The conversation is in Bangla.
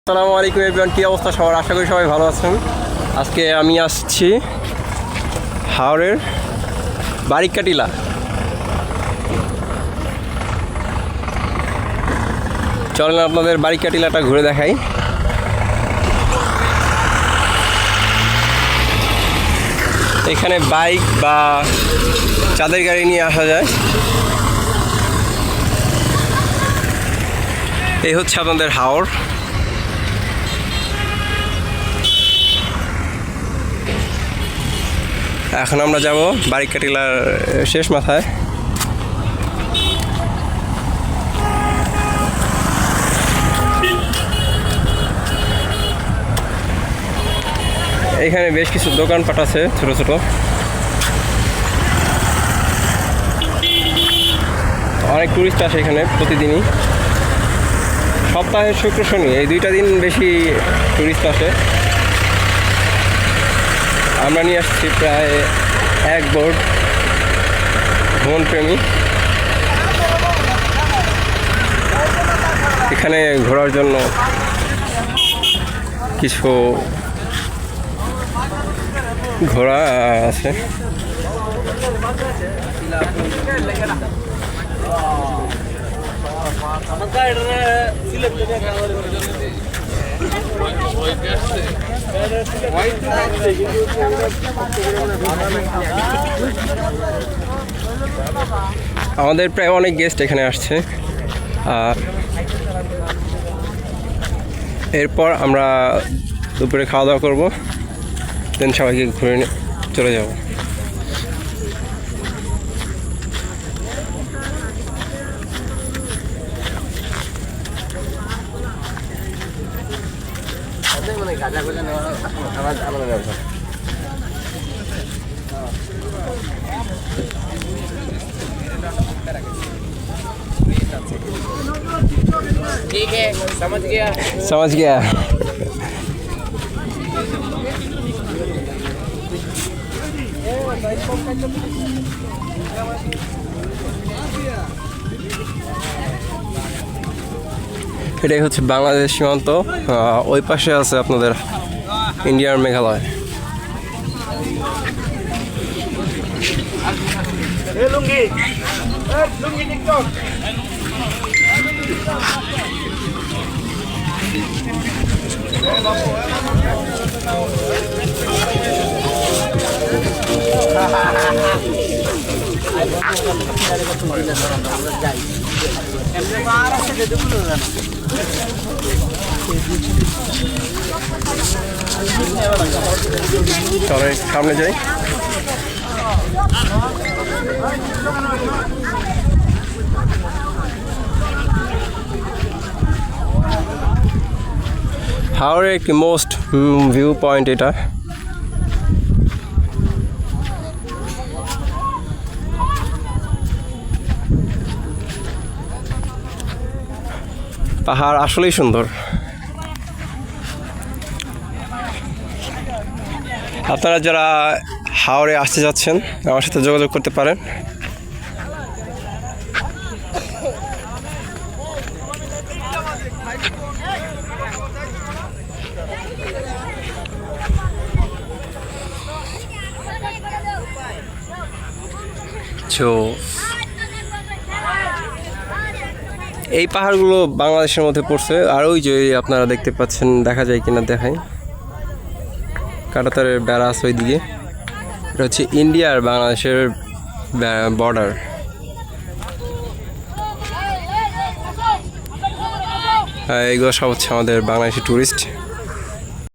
আসসালামু আলাইকুম এভরিওয়ান, কী অবস্থা সবার? আশা করি সবাই ভালো আছেন। আজকে আমি আসছি হাওড়ের বারিক্কা টিলা। চলেন আপনাদের বারিক্কা টিলাটা ঘুরে দেখাই। এখানে বাইক বা চাঁদের গাড়ি নিয়ে আসা যায়। এই হচ্ছে আপনাদের হাওড়। এখন আমরা যাব বারিক্কা টিলার শেষ মাথায়। এখানে বেশ কিছু দোকানপাট আছে ছোট ছোট। অনেক টুরিস্ট আসে এখানে প্রতিদিনই। সপ্তাহের শুক্র শনি এই দুইটা দিন বেশি টুরিস্ট আসে। আমরা নিয়ে আসছি প্রায় এক বোর্ড ভ্রমণপ্রেমী। এখানে ঘোরার জন্য কিছু ঘোড়া আছে। আমাদের প্রায় অনেক গেস্ট এখানে আসছে। আর এরপর আমরা দুপুরে খাওয়া দাওয়া করবো, দেন সবাইকে ঘুরে চলে যাব। ठीक है, समझ गया। समझ गया। এটাই হচ্ছে বাংলাদেশ সীমান্ত। ওই পাশে আছে আপনাদের ইন্ডিয়ার মেঘালয়। চলে সামনে যাই। হাওড়ের একটি মোস্ট ভিউ পয়েন্ট এটা। পাহাড় আসলেই সুন্দর। আপনারা যারা হাওড়ে আসতে যাচ্ছেন আমার সাথে যোগাযোগ করতে পারেন। এই পাহাড়গুলো বাংলাদেশের মধ্যে পড়ছে। আর ওই যে আপনারা দেখতে পাচ্ছেন, দেখা যায় কিনা দেখাই, কাঁটাতারের বেড়া আছে ওই দিকে। এটা হচ্ছে ইন্ডিয়া আর বাংলাদেশের বর্ডার। এইগুলো সব হচ্ছে আমাদের বাংলাদেশি টুরিস্ট।